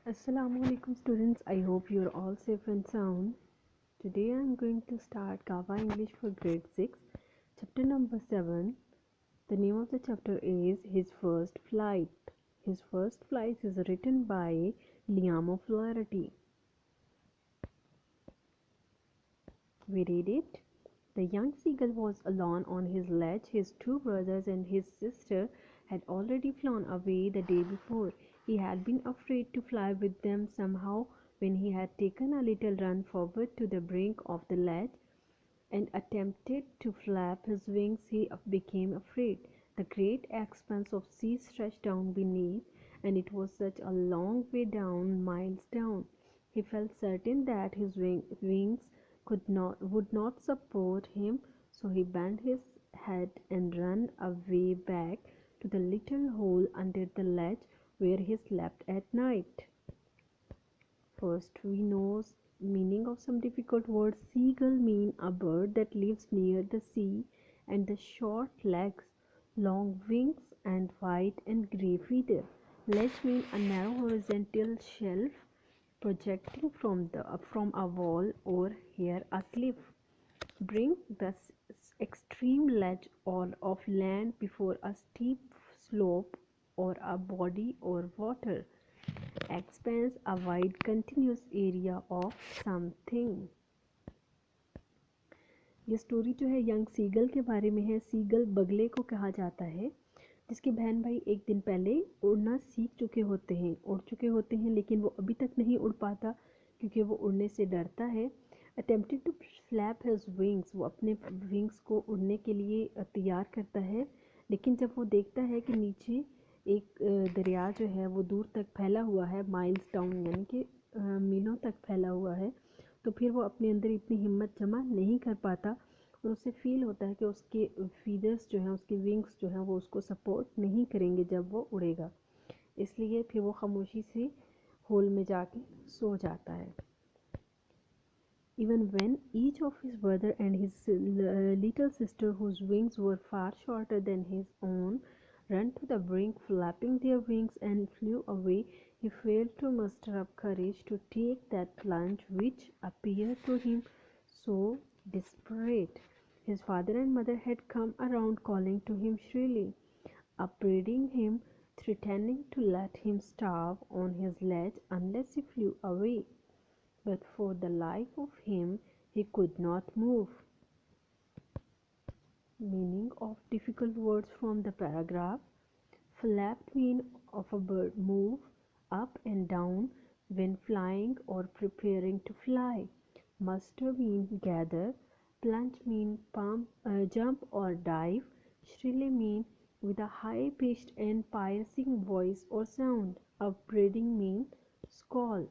Assalamualaikum students, I hope you're all safe and sound. Today I'm going to start Kava English for grade 6, chapter number 7. The name of the chapter is His First Flight. His First Flight is written by Liam O'Flaherty. We read it. The young seagull was alone on his ledge. His two brothers and his sister had already flown away the day before. He had been afraid to fly with them somehow. When he had taken a little run forward to the brink of the ledge and attempted to flap his wings, he became afraid. The great expanse of sea stretched down beneath, and it was such a long way down, miles down. He felt certain that his wings would not support him, so he bent his head and ran away back to the little hole under the ledge where he slept at night. First, we know meaning of some difficult words. Seagull mean a bird that lives near the sea, and the short legs, long wings, and white and grey feather. Ledge mean a narrow horizontal shelf projecting from a wall or here a cliff. Bring the extreme ledge or of land before a steep slope or a body or water. Expanse a wide continuous area of something. ये story जो है young seagull के बारे में है. Seagull बगले को कहा जाता है जिसके बहन भाई एक दिन पहले उड़ना सीख चुके होते हैं, उड़ चुके होते हैं, लेकिन वो अभी तक नहीं उड़ पाता क्योंकि वो उड़ने से डरता है. Attempted to flap his wings, वो अपने विंग्स को उड़ने के लिए तैयार करता है, लेकिन जब वो देखता है कि नीचे एक दरिया जो है वो दूर तक फैला हुआ है, माइल्स डाउन यानी कि मीलों तक फैला हुआ है, तो फिर वो अपने अंदर इतनी हिम्मत जमा नहीं कर पाता और उसे फील होता है कि उसके फीदर्स जो हैं, उसके विंग्स जो हैं वो उसको सपोर्ट नहीं करेंगे जब वो उड़ेगा. इसलिए फिर वो खामोशी से होल में जाके सो जाता है. Even when each of his brother and his little sister, whose wings were far shorter than his own, ran to the brink, flapping their wings, and flew away, he failed to muster up courage to take that plunge which appeared to him so desperate. His father and mother had come around, calling to him shrilly, upbraiding him, threatening to let him starve on his ledge unless he flew away. But for the life of him he could not move. Meaning of difficult words from the paragraph. Flap mean of a bird, move up and down when flying or preparing to fly. Muster mean gather. Plunge mean jump or dive. Shrilly mean with a high pitched and piercing voice or sound. Upbraiding mean scold.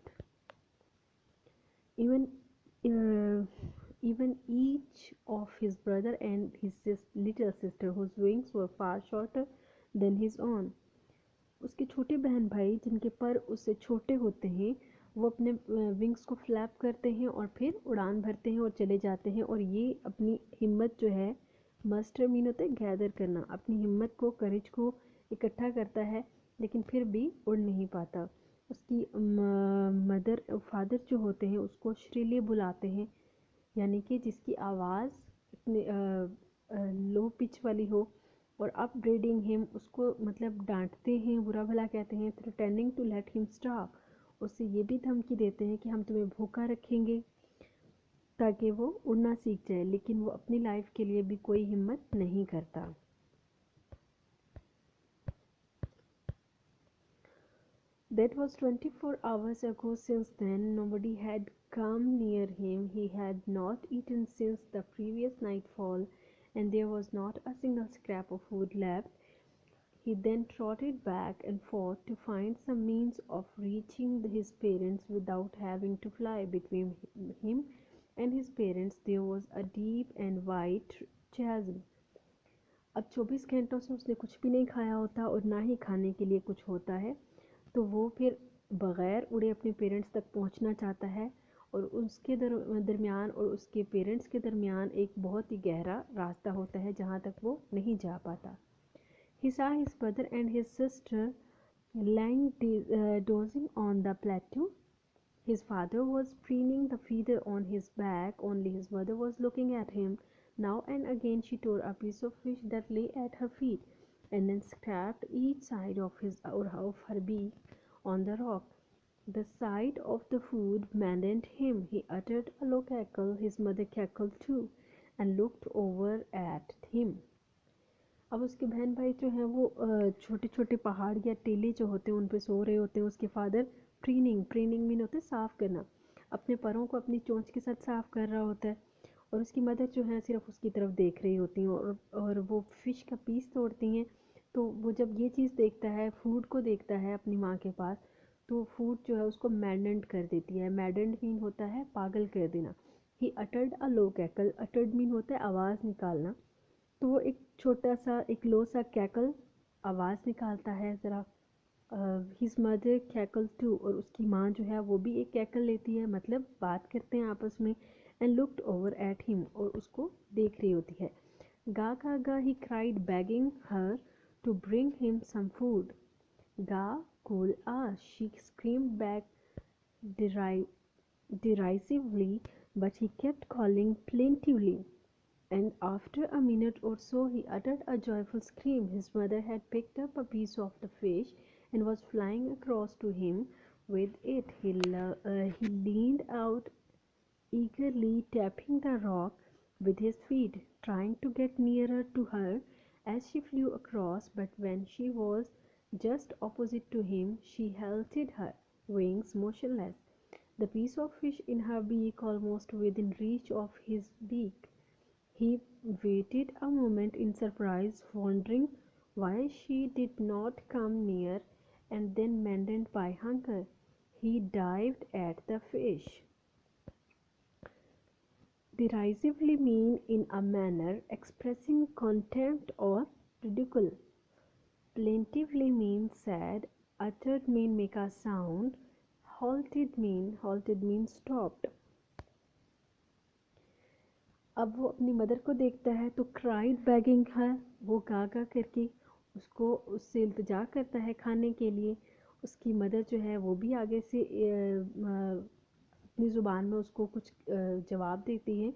Even uh, even each of his brother and his little sister, whose wings were far shorter than his own, उसके छोटे बहन भाई जिनके पर उससे छोटे होते हैं, वो अपने विंग्स को फ्लैप करते हैं और फिर उड़ान भरते हैं और चले जाते हैं. और ये अपनी हिम्मत जो है, मस्टर मीन होता है गैदर करना, अपनी हिम्मत को, करेज को इकट्ठा करता है, लेकिन फिर भी उड़ नहीं पाता. उसकी मदर फादर जो होते हैं उसको श्रीली बुलाते हैं, यानी कि जिसकी आवाज़ इतनी लो पिच वाली हो. और अपब्रेडिंग हिम, उसको मतलब डांटते हैं, बुरा भला कहते हैं. Threatening to let him stop, उससे ये भी धमकी देते हैं कि हम तुम्हें भूखा रखेंगे ताकि वो उड़ना सीख जाए, लेकिन वो अपनी लाइफ के लिए भी कोई हिम्मत नहीं करता. That was 24 hours ago. Since then, nobody had come near him. He had not eaten since the previous nightfall, and there was not a single scrap of food left. He then trotted back and forth to find some means of reaching his parents without having to fly. Between him and his parents there was a deep and wide chasm. अब 24 घंटों से उसने कुछ भी नहीं खाया होता और ना ही खाने के लिए कुछ होता है, तो वो फिर बग़ैर उड़े अपने पेरेंट्स तक पहुंचना चाहता है, और उसके दरमियान और उसके पेरेंट्स के दरमियान एक बहुत ही गहरा रास्ता होता है जहाँ तक वो नहीं जा पाता. He saw his brother and his sister lying dozing on the plateau. His father was preening the feather on his back, only his mother was looking at him. Now and again she tore a piece of fish that lay at her feet, and then scraped each side of his or of her beak on the rock. The sight of the food maddened him. He uttered a low cackle. His mother cackled too, and looked over at him. अब उसके बहन भाई जो हैं वो छोटे छोटे पहाड़ या टीले जो होते हैं उन पे सो रहे होते हैं. उसके फादर प्रीनिंग प्रीनिंग मीन होता है साफ करना, अपने परों को अपनी चोंच के साथ साफ कर रहा होता है. और उसकी मदर जो है सिर्फ उसकी तरफ देख रही होती हैं, और वो फिश का पीस तोड़ती हैं. तो वो जब ये चीज़ देखता है, फूड को देखता है अपनी माँ के पास, तो फूड जो है उसको मैडेंड कर देती है. मैडेंड मीन होता है पागल कर देना. ही अटर्ड अ लो कैकल. अटर्ड मीन होता है आवाज़ निकालना. तो वो एक छोटा सा एक लो सा कैकल आवाज़ निकालता है ज़रा. His mother cackle too. और उसकी माँ जो है वो भी एक कैकल लेती है, मतलब बात करते हैं आपस में. And looked over at him. और उसको देख रही होती है. गा गा गा he cried begging her to bring him some food. Ga cool ah, she screamed back deri- derisively, but he kept calling plaintively. And after a minute or so he uttered a joyful scream. His mother had picked up a piece of the fish and was flying across to him with it. He leaned out eagerly, tapping the rock with his feet, trying to get nearer to her as she flew across. But when she was just opposite to him, she halted, her wings motionless, the piece of fish in her beak almost within reach of his beak. He waited a moment in surprise, wondering why she did not come near, and then, maddened by hunger, he dived at the fish. Derisively mean in a manner expressing contempt or ridicule. Plaintively means sad. Uttered mean make a sound. Halted mean stopped. अब वो अपनी mother को देखता है तो cried bagging हर, वो गा गा करके उसको उससे इल्तिजा करता है खाने के लिए. उसकी मदर जो है वो भी आगे से अपनी ज़ुबान में उसको कुछ जवाब देती है.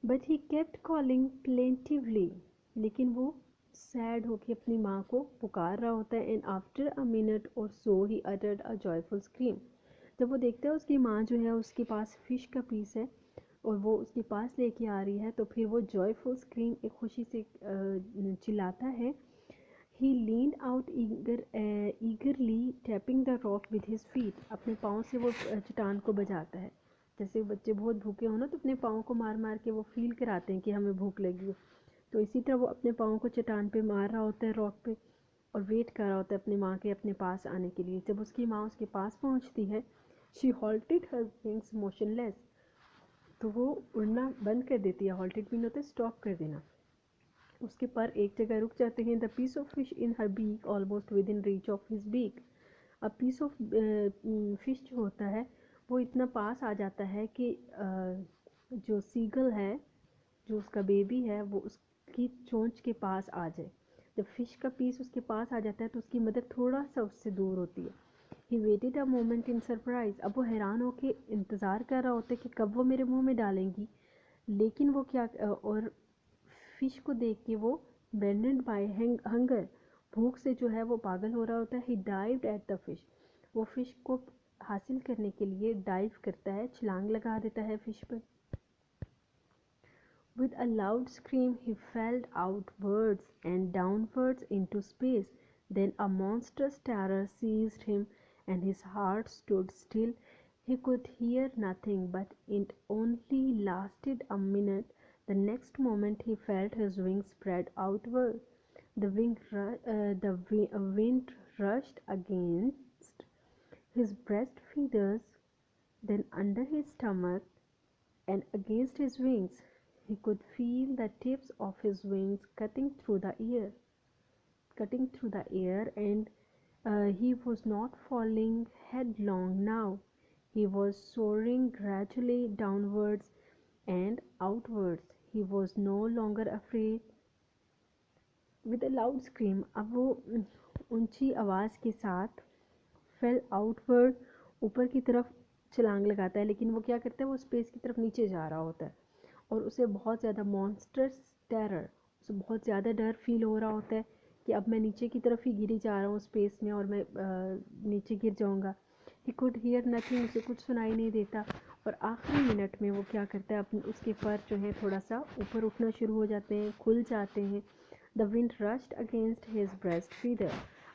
But he kept calling plaintively. लेकिन वो सैड होके अपनी माँ को पुकार रहा होता है. And after a minute or so he uttered a joyful scream. जब वो देखता है उसकी माँ जो है उसके पास फ़िश का पीस है और वो उसके पास लेके आ रही है, तो फिर वो जॉयफुल स्क्रीम एक खुशी से चिल्लाता है. He leaned out eagerly tapping the rock with his feet. अपने पाँव से वो चट्टान को बजाता है. जैसे बच्चे बहुत भूखे हो ना तो अपने पाँव को मार मार के वो फील कराते हैं कि हमें भूख लगी है. तो इसी तरह वो अपने पाँव को चट्टान पे मार रहा होता है, रॉक पे, और वेट कर रहा होता है अपनी माँ के अपने पास आने के लिए. जब उसकी माँ उसके पास पहुँचती है, she halted her wings motionless. तो वो उड़ना बंद कर देती है. हॉल्टेड मीन होता है स्टॉप कर देना. उसके पर एक जगह रुक जाते हैं. The piece of fish in her beak almost within reach of his beak. अब पीस ऑफ फिश जो होता है वो इतना पास आ जाता है कि जो सीगल है, जो उसका बेबी है, वो उसकी चोंच के पास आ जाए. जब फिश का पीस उसके पास आ जाता है तो उसकी मदर थोड़ा सा उससे दूर होती है. He waited a moment in surprise. अब वो हैरान होकर इंतज़ार कर रहा होता है कि कब वो मेरे मुंह में डालेंगी. लेकिन वो क्या, और फिश को देख के वो ब्रेंडेड बाय हंगर, भूख से जो है वो पागल हो रहा होता है. ही डाइव्ड एट द फिश. वो फिश को हासिल करने के लिए डाइव करता है, छलांग लगा देता है फिश पर. With a loud scream he fell outwards and downwards into space. Then a monstrous terror seized him and his heart stood still. He could hear nothing, but it only lasted a minute. The next moment he felt his wings spread outward. The wind rushed against his breast feathers, then under his stomach, and against his wings. He could feel the tips of his wings cutting through the air, and he was not falling headlong now. He was soaring gradually downwards and outwards. He was no longer afraid. With a loud scream, अब वो ऊंची आवाज़ के साथ fail outward, ऊपर की तरफ छलांग लगाता है, लेकिन वो क्या करता है, वो स्पेस की तरफ नीचे जा रहा होता है और उसे बहुत ज़्यादा मॉन्स्टर्स टेरर, उसे बहुत ज़्यादा डर फील हो रहा होता है कि अब मैं नीचे की तरफ ही गिरी जा रहा हूँ स्पेस में और मैं नीचे गिर जाऊँगा। ही कुड हियर नथिंग, उसे कुछ सुनाई नहीं देता। और आखिरी मिनट में वो क्या करता है, अपने उसके पर जो है थोड़ा सा ऊपर उठना शुरू हो जाते हैं, खुल जाते हैं। The wind rushed against his breast feather,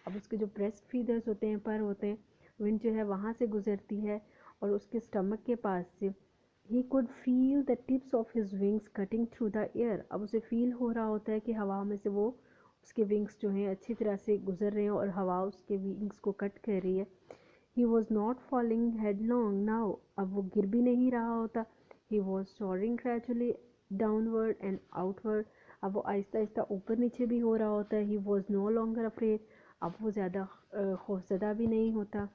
अब उसके जो ब्रेस्ट फीदर्स होते हैं, पर होते हैं, विंड जो है वहाँ से गुजरती है और उसके स्टमक के पास से। He could feel the tips of his wings cutting through the air, अब उसे फील हो रहा होता है कि हवा में से वो उसके विंग्स जो हैं अच्छी तरह से गुजर रहे हैं और हवा उसके विंग्स को कट कर रही है। He was not falling headlong now, अब वो गिर भी नहीं रहा होता। He was soaring gradually downward and outward, अब वो आहिस्ता आहिस्ता ऊपर नीचे भी हो रहा होता है। He was no longer afraid, अब वो ज़्यादा खौफजदा भी नहीं होता।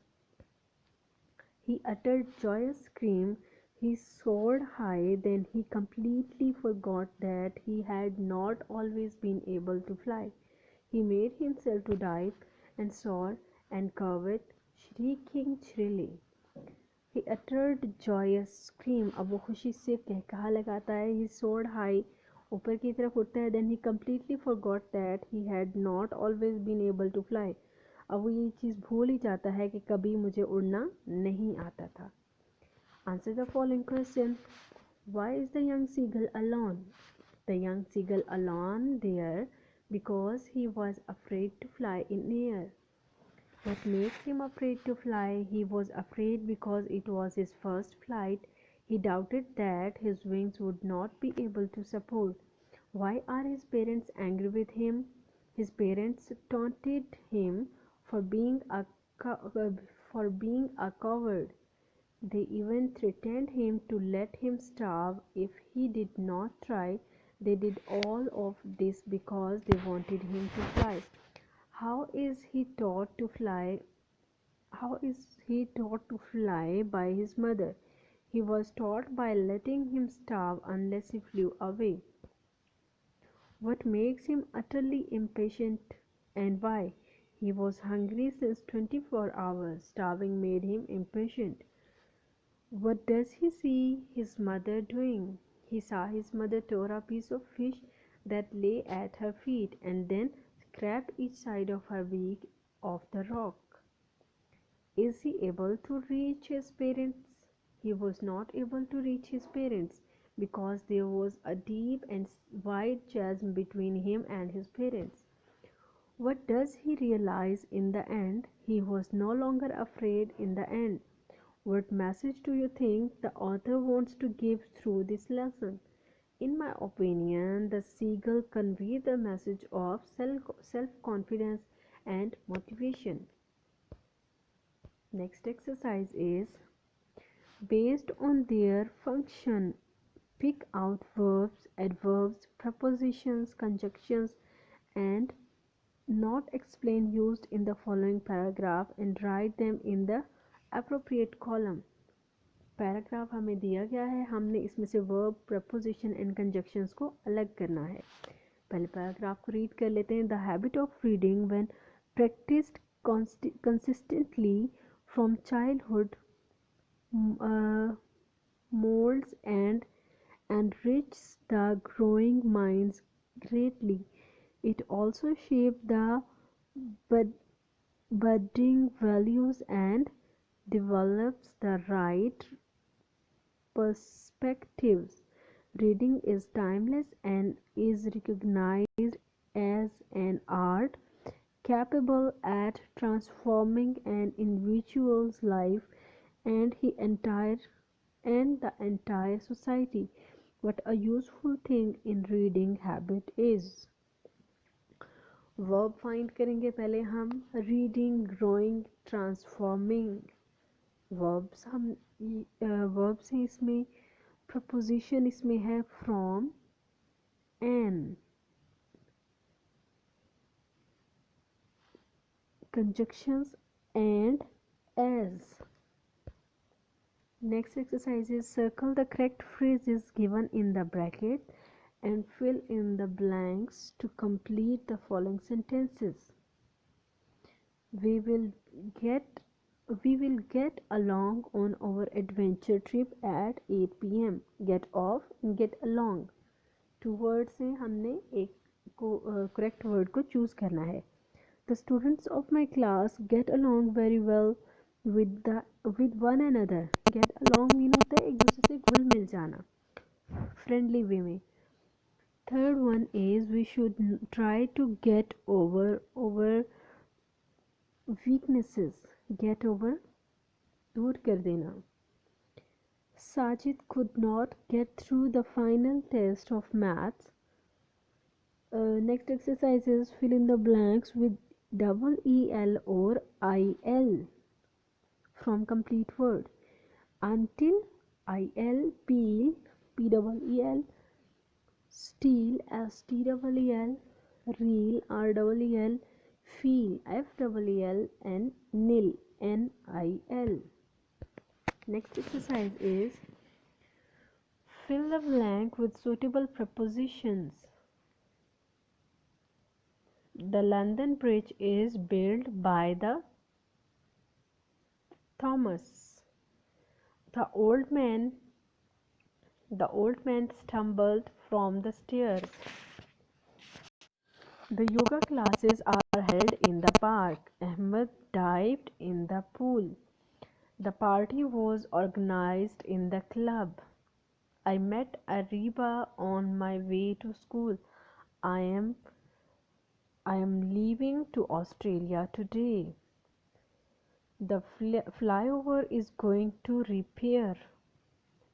He uttered joyous scream. He soared high, then he completely forgot that he had not always been able to fly. He made himself to dive and soar and curvet, shrieking shrilly. He uttered joyous scream. अब वो खुशी से कहकहा लगाता है. He soared high, ऊपर की तरफ उड़ता है. Then he completely forgot that he had not always been able to fly. अब वो ये चीज़ भूल ही जाता है कि कभी मुझे उड़ना नहीं आता था. Answer the following question. Why is the young seagull alone? The young seagull alone there because he was afraid to fly in air. What makes him afraid to fly? He was afraid because it was his first flight. He doubted that his wings would not be able to support. Why are his parents angry with him? His parents taunted him for being a for being a coward. They even threatened him to let him starve if he did not try. They did all of this because they wanted him to fly. How is he taught to fly? How is he taught to fly by his mother? He was taught by letting him starve unless he flew away. What makes him utterly impatient and why? He was hungry since 24 hours. Starving made him impatient. What does he see his mother doing? He saw his mother tore a piece of fish that lay at her feet and then scrape each side of her beak off the rock. Is he able to reach his parents? He was not able to reach his parents because there was a deep and wide chasm between him and his parents. What does he realize in the end? He was no longer afraid in the end. What message do you think the author wants to give through this lesson? In my opinion, the seagull conveys the message of self-confidence and motivation. Next exercise is based on their function. Pick out verbs, adverbs, prepositions, conjunctions, and not explain used in the following paragraph and write them in the appropriate column. Paragraph हमें दिया गया है, हमने इसमें से verb, preposition and conjunctions को अलग करना है. पहले पैराग्राफ को रीड कर लेते हैं. The habit of reading when practised consistently from childhood molds and enriches the growing minds greatly. It also shapes the bud- budding values and develops the right perspectives. Reading is timeless and is recognized as an art capable at transforming an individual's life and the entire society. What a useful thing in reading habit is. Verb find करेंगे पहले हम. Reading, growing, transforming. Verbs हम verbs हैं इसमें. Preposition इसमें है from, an. conjunctions and as. Next exercise is circle the correct phrases given in the bracket and fill in the blanks to complete the following sentences. We will get we will get along on our adventure trip at 8 p.m. Get off and get along. Two word से हमने एक को correct word को choose करना है. The students of my class get along very well with one another. Get along mean होता है एक दूसरे से घुल मिल जाना फ्रेंडली वे में. Third one is we should try to get over weaknesses. Get over दूर कर देना. Sajid could not get through the final test of maths. Next exercise is fill in the blanks with double EL or IL from complete word. Until, IL, peel, PEEL, steal, STEEL, reel, REEL, feel, FEEL, and nil, NIL. Next exercise is fill the blank with suitable prepositions. The London Bridge is built by the Thomas. The old man stumbled from the stairs. The yoga classes are held in the park. Ahmed dived in the pool. The party was organized in the club. I met Ariba on my way to school. I am leaving to Australia today. The flyover is going to repair.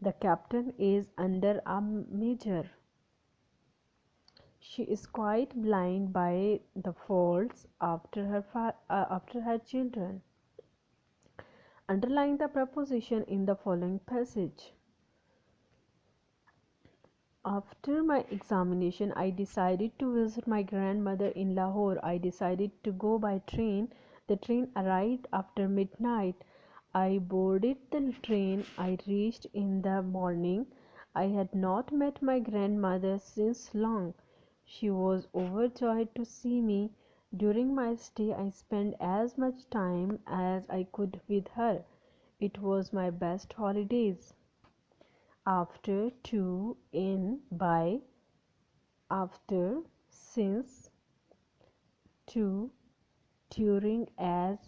The captain is under a major. She is quite blind by the faults after her children. Underline the preposition in the following passage. After my examination, I decided to visit my grandmother in Lahore. I decided to go by train. The train arrived after midnight. I boarded the train. I reached in the morning. I had not met my grandmother since long. She was overjoyed to see me. During my stay, I spent as much time as I could with her. It was my best holidays. After, to, in, by, after, since, to, during, as.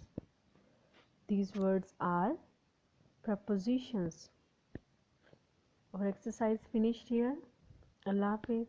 These words are prepositions. Our exercise finished here. Allah Hafiz.